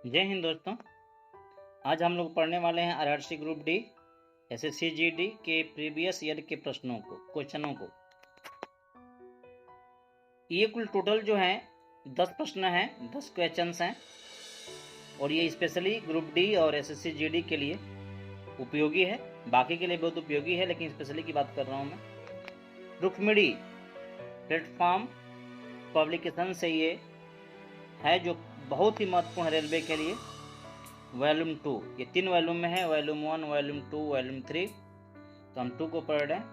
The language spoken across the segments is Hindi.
जय हिंद दोस्तों। आज हम लोग पढ़ने वाले हैं RRC group D SSC GD के प्रीवियस ईयर के क्वेश्चनों को। ये कुल टोटल जो है 10 प्रश्न हैं, 10 क्वेश्चंस हैं और ये स्पेशली ग्रुप डी और एसएससी जीडी के लिए उपयोगी है। बाकी के लिए बहुत उपयोगी है, लेकिन स्पेशली की बात कर रहा हूँ मैं। रुक्मिणी प्लेटफॉर्म पब्लिकेशन से ये है, जो बहुत ही महत्वपूर्ण है रेलवे के लिए। वॉल्यूम 2, ये 3 वॉल्यूम में है, वॉल्यूम 1, वॉल्यूम 2, वॉल्यूम 3। तो हम 2 को पढ़ रहे हैं।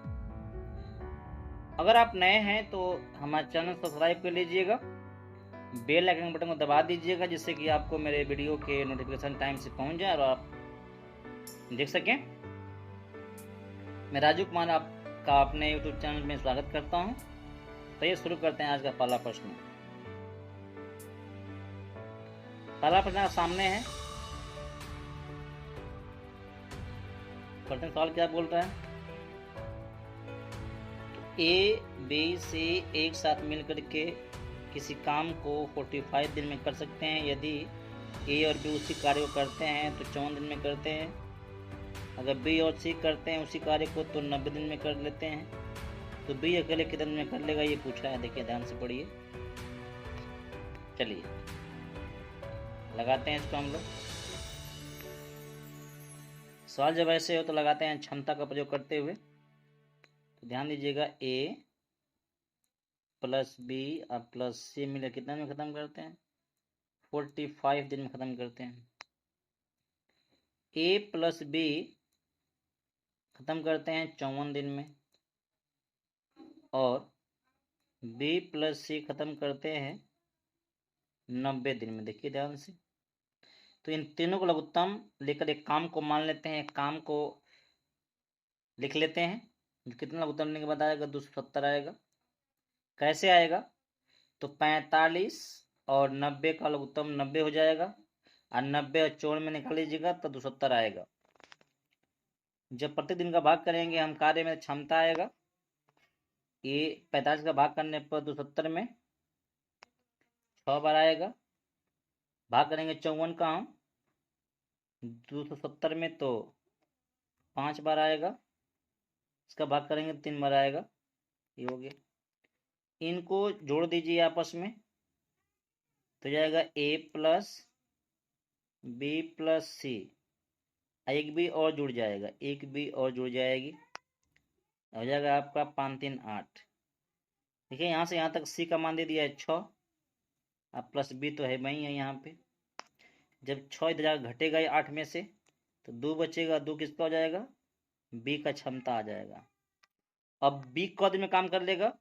अगर आप नए हैं तो हमारे चैनल सब्सक्राइब कर लीजिएगा, बेल आइकन बटन को दबा दीजिएगा, जिससे कि आपको मेरे वीडियो के नोटिफिकेशन टाइम से पहुंच जाए और आप देख सकें। मैं राजू कुमार आपका अपने यूट्यूब चैनल में स्वागत करता हूं। तो ये शुरू करते हैं आज का पहला प्रश्न। पहला प्रश्न सामने है। सवाल क्या बोल रहा है? ए बी सी एक साथ मिलकर के किसी काम को 45 दिन में कर सकते हैं। यदि ए और बी उसी कार्य को करते हैं तो 54 दिन में करते हैं। अगर बी और सी करते हैं उसी कार्य को तो 90 दिन में कर लेते हैं। तो बी अकेले कितने दिन में कर लेगा, ये पूछा है। देखिए ध्यान से पढ़िए। चलिए लगाते हैं इसको हम लोग। सवाल जब ऐसे हो तो लगाते हैं क्षमता का प्रयोग करते हुए। तो ध्यान दीजिएगा, ए प्लस बी और प्लस सी मिलकर कितने में खत्म करते हैं? 45 दिन में खत्म करते हैं। ए प्लस बी खत्म करते हैं 54 दिन में और बी प्लस सी खत्म करते हैं 90 दिन में। देखिए ध्यान से। तो इन तीनों को लघुत्तम लेकर एक काम को मान लेते हैं, एक काम को लिख लेते हैं। कितना लघुत्तम लेने के बाद आएगा? 270 आएगा। कैसे आएगा? तो 45 और 90 का लघुत्तम 90 हो जाएगा और 90 और 54 में निकाल लीजिएगा तो 270 आएगा। जब प्रतिदिन का भाग करेंगे हम कार्य में, क्षमता आएगा। ये 45 का भाग करने पर 270 में 6 बार आएगा। भाग करेंगे 54 का हम 270 में तो 5 बार आएगा। इसका भाग करेंगे 3 बार आएगा। ये हो गया। इनको जोड़ दीजिए आपस में तो जाएगा ए प्लस बी प्लस सी। एक भी और जुड़ जाएगा, एक भी और जुड़ जाएगी, हो जाएगा आपका 5 3 8। देखिए यहाँ से यहाँ तक सी का मान दे दिया है 6। अब प्लस बी तो है वही है यहाँ पे। जब 6 इधर जाकर घटेगा 8 में से तो 2 बचेगा। 2 किसका हो जाएगा? बी का क्षमता आ जाएगा। अब बी क दिन में काम कर लेगा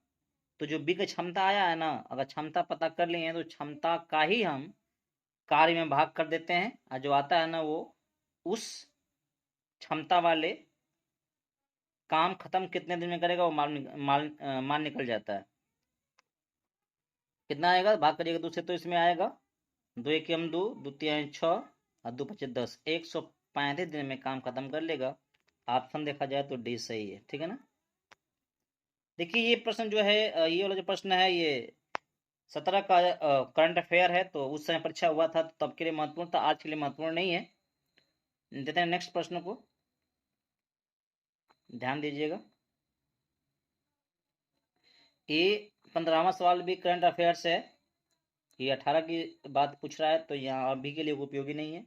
तो जो बी का क्षमता आया है ना, अगर क्षमता पता कर लिए तो क्षमता का ही हम कार्य में भाग कर देते हैं और जो आता है ना वो उस क्षमता वाले काम खत्म कितने दिन में करेगा वो मान निकल जाता है। कितना आएगा? भाग करिएगा 2 से तो इसमें आएगा 2 1 2, 2 3 6 और 2 5 10। 135 दिन में काम खत्म कर लेगा। ऑप्शन देखा जाए तो डी सही है। ठीक है ना। देखिए ये प्रश्न जो है, ये वाला जो प्रश्न है, ये 17 का करंट अफेयर है। तो उस समय परीक्षा हुआ था तो तब के लिए महत्वपूर्ण था, आज के लिए महत्वपूर्ण नहीं है। देते हैं नेक्स्ट प्रश्न को, ध्यान दीजिएगा। ये 15वां सवाल भी करंट अफेयर से है। ये 18 की बात पूछ रहा है तो यहाँ अभी के लिए उपयोगी नहीं है।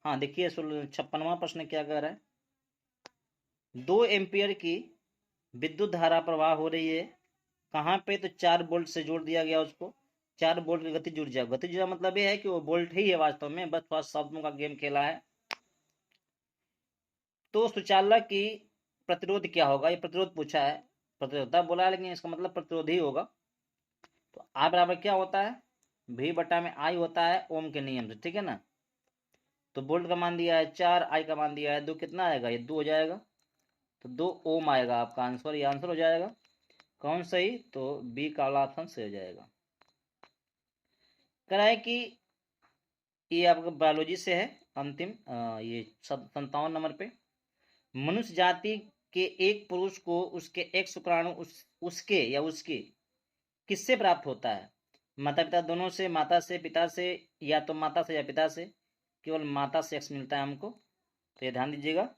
हाँ देखिए 56वां प्रश्न क्या कह रहा है? 2 एम्पियर की विद्युत धारा प्रवाह हो रही है। कहाँ पे? तो 4 वोल्ट से जोड़ दिया गया उसको। 4 वोल्ट की गति जुड़ जाए। गति जुड़ा मतलब ये है कि वो वोल्ट ही है वास्तव में, बस थोड़ा शब्दों का गेम खेला है। तो सुचालक की प्रतिरोध क्या होगा? ये प्रतिरोध पूछा है, प्रतिरोधता बोला है, लेकिन इसका मतलब प्रतिरोध ही होगा। तो I बराबर क्या होता है? V बटा में I होता है ओम के नियम से। ठीक है ना। तो वोल्ट का मान दिया है 4, I का मान दिया है 2। कितना आएगा? ये 2 हो जाएगा। तो 2 ओम आएगा आपका आंसर। ये आंसर हो जाएगा। कौन सही? तो बी का वाला ऑप्शन सही हो जाएगा। कह रहा है कि ये आपका बायोलॉजी से है, अंतिम ये 57 नंबर पे। मनुष्य जाति के एक पुरुष को उसके एक शुक्राणु उसके या उसकी किससे प्राप्त होता है? माता पिता दोनों से, माता से, पिता से, या तो माता से या पिता से, केवल माता से x मिलता है हमको, तो ये ध्यान दीजिएगा।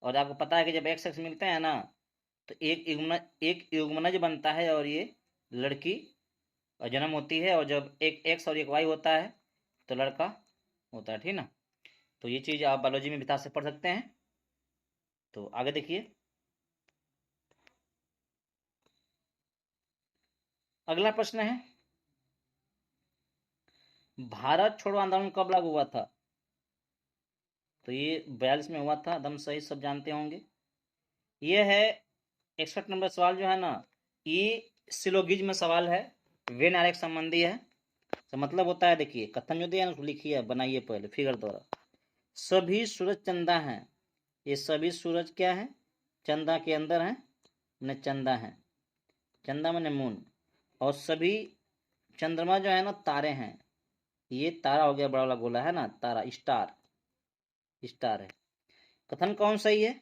और आपको पता है कि जब x मिलते हैं ना, तो एक युग्मनज बनता है और ये लड़की और जन्म होती है, और जब एक x और एक y होता है तो लड़का होता है, ठीक ना। तो ये चीज़ आप बायोलॉजी में विस्तार से पढ़ सकते हैं। तो आगे देखिए, अगला प्रश्न है, भारत छोड़ो आंदोलन कब लागू हुआ था? तो ये 42 में हुआ था, एकदम सही, सब जानते होंगे। ये है 61 नंबर सवाल जो है ना, ये सिलोगिज्म में सवाल है, वेन आरेख संबंधी है। तो मतलब होता है, देखिए कथन जो दिया है उसको लिखिए, बनाइए पहले फिगर द्वारा। सभी सूरज चंदा हैं, ये सभी सूरज क्या है? चंदा के अंदर है, न चंदा है, चंदा मैंने मून। और सभी चंद्रमा जो है ना तारे हैं, ये तारा हो गया, बड़ा वाला गोला है ना तारा, स्टार, स्टार है। कथन कौन सही है?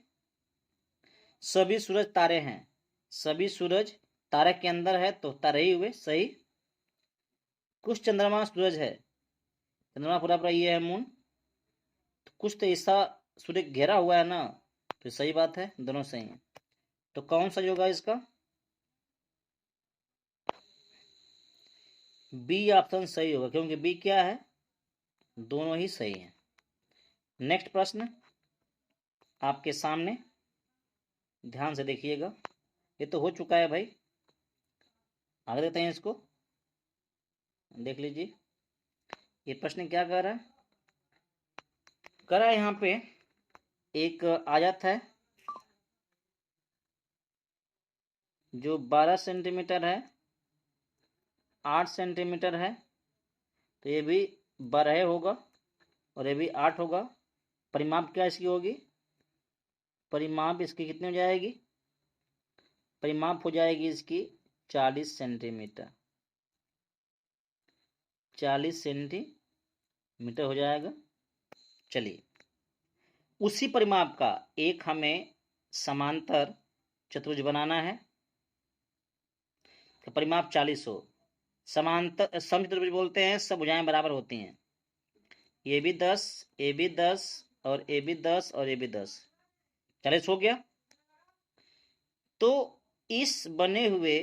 सभी सूरज तारे हैं, सभी सूरज तारे के अंदर है तो तारे ही हुए सही। कुछ चंद्रमा सूरज है, चंद्रमा पूरा पूरा ये है मून, तो कुछ तो ऐसा सूर्य घेरा हुआ है ना, तो सही बात है, दोनों सही है। तो कौन सा होगा इसका? बी ऑप्शन सही होगा, क्योंकि बी क्या है, दोनों ही सही है। नेक्स्ट प्रश्न आपके सामने, ध्यान से देखिएगा, ये तो हो चुका है भाई, आगे देते हैं इसको, देख लीजिए। ये प्रश्न क्या कर रहा है? कर रहा है यहाँ पे एक आयत है जो 12 सेंटीमीटर है, 8 सेंटीमीटर है, तो ये भी 12 होगा और ये भी 8 होगा। परिमाप क्या इसकी होगी? परिमाप इसकी कितनी हो जाएगी? परिमाप हो जाएगी इसकी 40 सेंटीमीटर, 40 सेंटीमीटर हो जाएगा। चलिए, उसी परिमाप का एक हमें समांतर चतुर्भुज बनाना है, तो परिमाप 40 हो। समांतर समचतुर्भुज बोलते हैं, सब भुजाएं बराबर होती हैं। ये भी 10, ये भी 10 और ये भी 10 और ये भी 10, 40 हो गया। तो इस बने हुए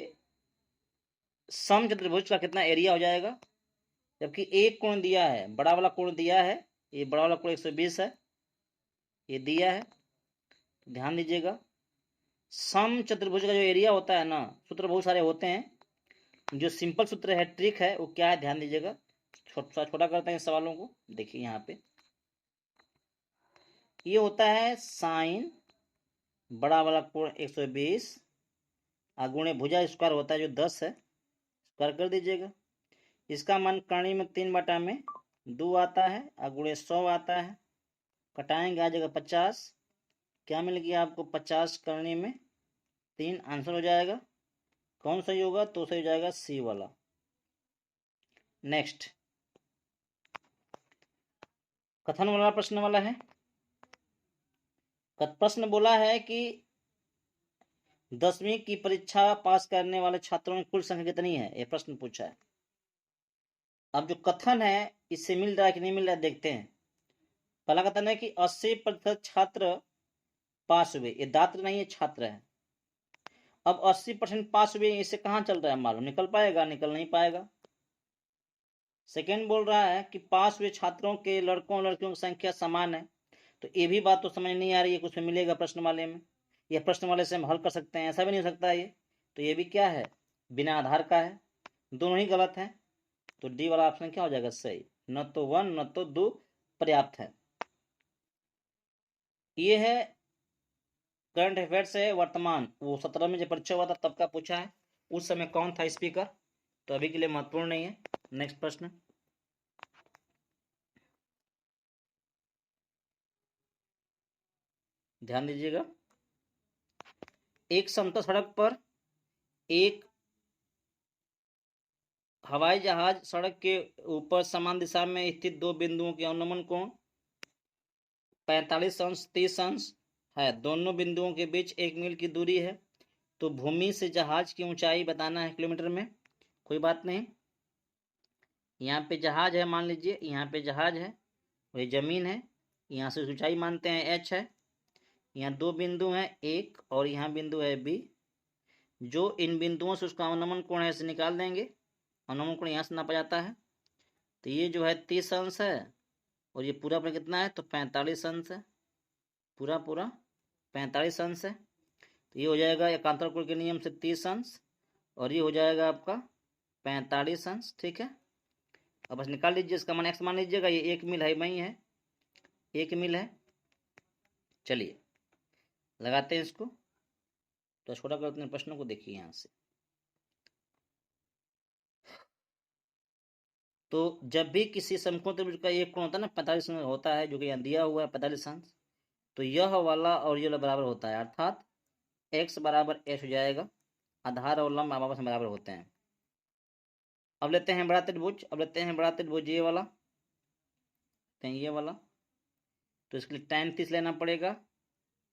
समचतुर्भुज का कितना एरिया हो जाएगा? जबकि एक कोण दिया है, बड़ा वाला कोण दिया है, ये बड़ा वाला कोण 120 है, ये दिया है। ध्यान दीजिएगा, समचतुर्भुज का जो एरिया होता है ना, सूत्र बहुत सारे होते हैं, जो सिंपल सूत्र है, ट्रिक है, वो क्या है ध्यान दीजिएगा। छोटा छोटा करते हैं सवालों को, देखिए यहाँ पे ये होता है साइन बड़ा वाला कोण 120 गुणे भुजा स्क्वायर होता है जो 10 है, स्क्वायर कर दीजिएगा। इसका मान करणी में 3/2 आता है, गुणे 100 आता है, कटाएंगे आ जाएगा 50। क्या मिल गया आपको? 50 करणी में 3, आंसर हो जाएगा। कौन सही होगा? तो सही हो जाएगा सी वाला। नेक्स्ट कथन वाला प्रश्न वाला है। प्रश्न बोला है कि 10वीं की परीक्षा पास करने वाले छात्रों की कुल संख्या कितनी है, यह प्रश्न पूछा है। अब जो कथन है इससे मिल रहा है कि नहीं मिल रहा है, देखते हैं। पहला कथन है कि 80% छात्र पास हुए, ये दात्र नहीं है, छात्र है। अब 80% पास हुए, इससे कहां चल रहा है मालूम, निकल पाएगा? निकल नहीं पाएगा। सेकेंड बोल रहा है कि पास हुए छात्रों के लड़कों और लड़कियों की संख्या समान है, तो ये भी बात तो समझ नहीं आ रही है, कुछ मिलेगा प्रश्न वाले में, यह प्रश्न वाले से हम हल कर सकते हैं, ऐसा भी नहीं हो सकता ये। तो ये भी क्या है, बिना आधार का है, दोनों ही गलत है। तो डी वाला ऑप्शन क्या हो जाएगा सही, न तो 1 न तो 2 पर्याप्त है। ये है करंट अफेयर्स है वर्तमान, वो 17 में जो परीक्षा हुआ था तब का पूछा है, उस समय कौन था स्पीकर, तो अभी के लिए महत्वपूर्ण नहीं है। नेक्स्ट प्रश्न, ध्यान दीजिएगा। एक समतल सड़क पर एक हवाई जहाज सड़क के ऊपर समान दिशा में स्थित दो बिंदुओं के अनुगमन कोण 45 अंश 30 अंश है, दोनों बिंदुओं के बीच 1 मील की दूरी है, तो भूमि से जहाज की ऊंचाई बताना है किलोमीटर में। कोई बात नहीं, यहाँ पे जहाज है, मान लीजिए यहाँ पे जहाज है और ये जमीन है, यहाँ से ऊंचाई मानते हैं एच है, यहाँ दो बिंदु हैं एक और यहाँ बिंदु है बी, जो इन बिंदुओं से उसका अवनमन कोण है इसे निकाल देंगे, अवनमन कोण यहाँ से नापा जाता है, तो ये जो है 30 अंश है और ये पूरा पूरा कितना है तो 45 अंश है, पूरा पूरा 45 अंश है, तो ये हो जाएगा एकांतर कोण के नियम से 30 अंश और ये हो जाएगा आपका 45 अंश। ठीक है, अब बस निकाल लीजिए इसका मान, एक्स मान लीजिएगा, ये 1 मील है, वही है 1 मील है। चलिए लगाते हैं इसको, तो छोटा करते हैं प्रश्नों को, देखिए यहाँ से। तो जब भी किसी समकोण त्रिभुज का एक कोण होता है ना 45 अंश होता है, जो कि यहाँ दिया हुआ है 45 अंश, तो यह वाला और ये वाला बराबर होता है, अर्थात x बराबर h हो जाएगा, आधार और लंब आपस में बराबर होते हैं। अब लेते हैं बड़ा त्रिभुज, अब लेते हैं बड़ा त्रिभुज ये वाला, ये वाला, तो इसके लिए tan 30 लेना पड़ेगा,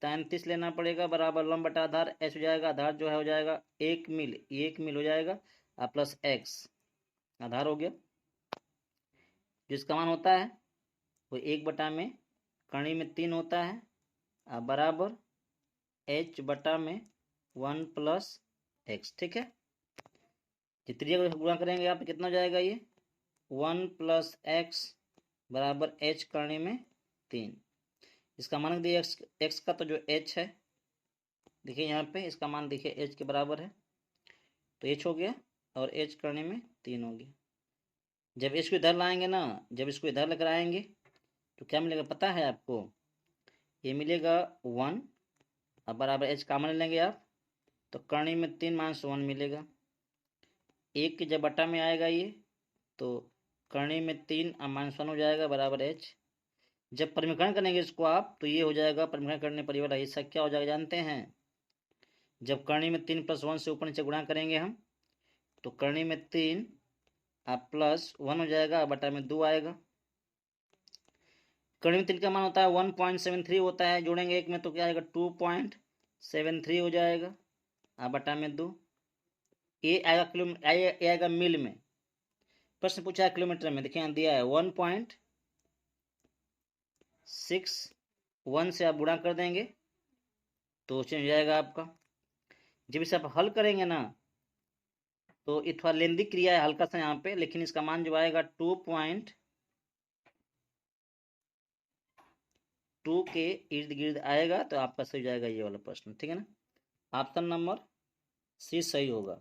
tan 30 लेना पड़ेगा, बराबर लंब बटा आधार h हो जाएगा, आधार जो है हो जाएगा 1 मील, 1 मील हो जाएगा, प्लस x आधार हो गया, जिसका मान होता है वो 1 बटा में कर्ण में 3 होता है, बराबर h बटा में 1 प्लस x। ठीक है, जितनी गुणा करेंगे आप कितना हो जाएगा, ये 1 प्लस x बराबर h कर्ण में 3, इसका मान दिए x का, तो जो h है देखिए यहाँ पे, इसका मान देखिए h के बराबर है, तो h हो गया और h कर्ण में 3 हो गया। जब इसको इधर लाएंगे ना, जब इसको इधर लेकर आएंगे तो क्या मिलेगा पता है आपको, ये मिलेगा 1 अब बराबर h कॉमन लेंगे आप, तो कर्ण में 3 माइनस 1 मिलेगा, 1 के जब बटा में आएगा ये, तो कर्ण में 3 माइनस 1 हो जाएगा बराबर h। जब परिमीकरण करेंगे इसको आप, तो ये हो जाएगा परिमीकरण करने पर ये वाला हिस्सा क्या हो जाएगा जानते हैं, जब कर्ण में 3 प्लस 1 से ऊपर नीचे गुणा करेंगे हम, तो कर्ण में 3 प्लस 1 हो जाएगा, बटा में 2 आएगा, कर्ण में 3 का मान होता है 1.73 होता है, जोड़ेंगे एक में तो क्या आएगा 2.73 हो जाएगा, बटा में 2, ये आएगा किलोमीटर, ये आएगा मील में, प्रश्न पूछा है किलोमीटर में, देखिए यहाँ दिया है 1.61 से आप गुणा कर देंगे तो चेंज हो जाएगा आपका। जब इसे आप हल करेंगे ना, तो ये थोड़ा लेंदी क्रिया है हल्का सा यहाँ पे, लेकिन इसका मान जो आएगा 2.2 के इर्द गिर्द आएगा, तो आपका सही जाएगा ये वाला प्रश्न। ठीक है ना, ऑप्शन नंबर सी सही होगा,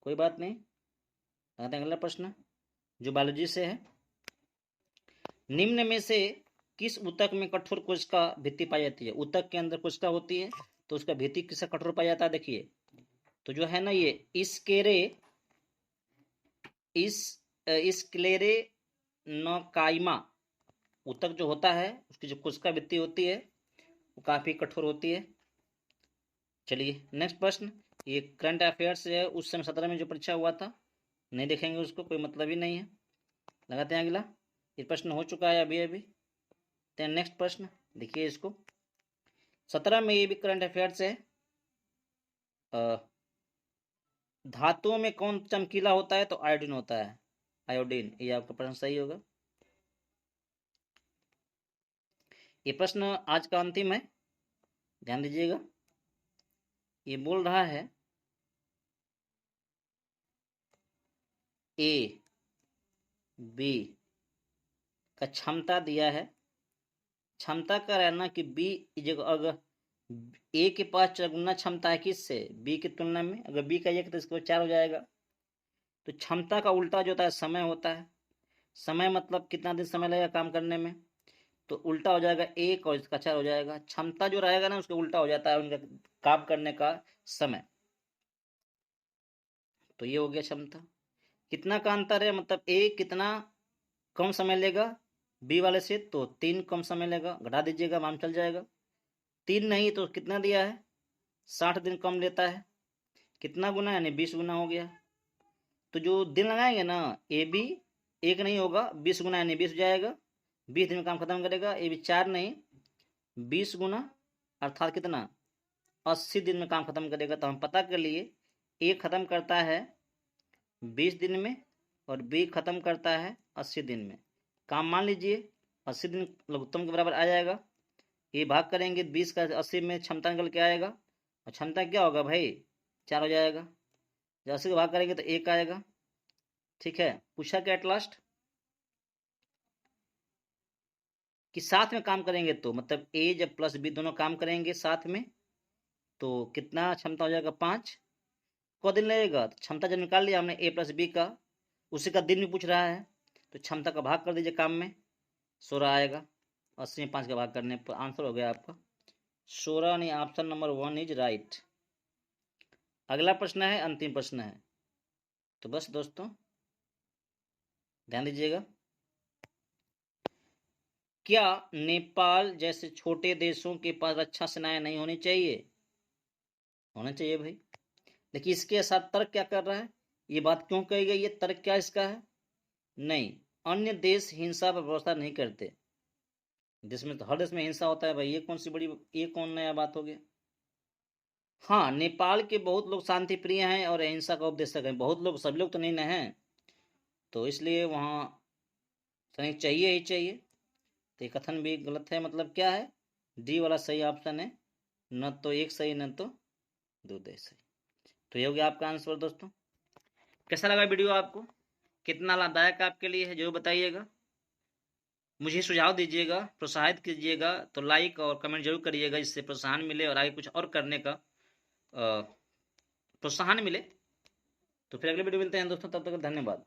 कोई बात नहीं। अगला प्रश्न जो बायोलॉजी से है, निम्न में से किस ऊतक में कठोर कोशिका भित्ति पाई जाती है, ऊतक के अंदर कोशिका होती है तो उसका भित्ति किसका कठोर पाया जाता है, देखिए तो जो है ना ये स्क्लेरे नोकाइमा ऊतक जो होता है, उसकी जो कोशिका भित्ति होती है वो काफी कठोर होती है। चलिए नेक्स्ट प्रश्न, ये करंट अफेयर्स है, उस समय 17 में जो परीक्षा हुआ था, नहीं देखेंगे उसको, कोई मतलब ही नहीं है। लगाते हैं अगला, ये प्रश्न हो चुका है अभी अभी। नेक्स्ट प्रश्न देखिए इसको, 17 में ये भी करंट अफेयर्स है, धातुओं में कौन चमकीला होता है, तो आयोडीन होता है, आयोडीन, ये आपका प्रश्न सही होगा। ये प्रश्न आज का अंतिम है, ध्यान दीजिएगा। ये बोल रहा है ए बी का क्षमता दिया है, क्षमता का रहना कि बी जगह अगर ए के पास चौगुना क्षमता है किससे, बी की तुलना में, अगर बी का 1 तो इसके बाद 4 हो जाएगा। तो क्षमता का उल्टा जो होता है समय होता है, समय मतलब कितना दिन समय लगेगा काम करने में, तो उल्टा हो जाएगा 1 और इसका 4 हो जाएगा। क्षमता जो रहेगा ना उसका उल्टा हो जाता है उनका काम करने का समय, तो ये हो गया क्षमता। कितना का अंतर है, मतलब ए कितना कम समय लेगा बी वाले से, तो 3 कम समय लेगा, घटा दीजिएगा मान चल जाएगा। 3 नहीं तो कितना दिया है 60 दिन कम लेता है, कितना गुना यानी 20 गुना हो गया। तो जो दिन लगाएंगे ना ए बी 1 नहीं होगा, 20 गुना यानी 20 हो जाएगा, 20 दिन में काम खत्म करेगा। ए बी 4 नहीं 20 गुना अर्थात कितना 80 दिन में काम खत्म करेगा। तो हम पता कर लिए ए खत्म करता है 20 दिन में और बी खत्म करता है 80 दिन में। काम मान लीजिए 80 दिन लघुत्तम के बराबर आ जाएगा। ये भाग करेंगे 20 का 80 में, क्षमता निकल के आएगा और क्षमता क्या होगा भाई 4 हो जाएगा। जब 80 का भाग करेंगे तो 1 आएगा। ठीक है, पूछा क्या एट लास्ट कि साथ में काम करेंगे तो मतलब ए जब प्लस बी दोनों काम करेंगे साथ में तो कितना क्षमता हो जाएगा 5। को दिन लगेगा तो क्षमता जब निकाल लिया हमने ए प्लस बी का, उसी का दिन भी पूछ रहा है तो क्षमता का भाग कर दीजिए काम में, 16 आएगा। 80 में 5 का भाग करने पर आंसर हो गया आपका 16, यानी ऑप्शन नंबर 1 इज राइट। अगला प्रश्न है, अंतिम प्रश्न है, तो बस दोस्तों ध्यान दीजिएगा। क्या नेपाल जैसे छोटे देशों के पास रक्षा सेनाएं नहीं होनी चाहिए? होना चाहिए भाई। देखिए इसके साथ तर्क क्या कर रहा है, ये बात क्यों कही गई है, तर्क क्या इसका है, नहीं अन्य देश हिंसा पर भरोसा नहीं करते। जिसमें तो हर देश में हिंसा होता है भाई, ये कौन नया बात हो गया। हाँ, नेपाल के बहुत लोग शांति प्रिय हैं और अहिंसा का उपदेशक हैं, बहुत लोग, सभी लोग तो नहीं न हैं, तो इसलिए वहाँ सैनिक चाहिए ही चाहिए। तो ये कथन भी गलत है, मतलब क्या है, डी वाला सही ऑप्शन है, न तो एक सही न तो दो देश सही। तो ये हो गया आपका आंसर दोस्तों। कैसा लगा वीडियो आपको, कितना लाभदायक आपके लिए है जरूर बताइएगा, मुझे सुझाव दीजिएगा, प्रोत्साहित कीजिएगा, तो लाइक और कमेंट जरूर करिएगा जिससे प्रोत्साहन मिले और आगे कुछ और करने का प्रोत्साहन मिले। तो फिर अगले वीडियो मिलते हैं दोस्तों, तब तक धन्यवाद।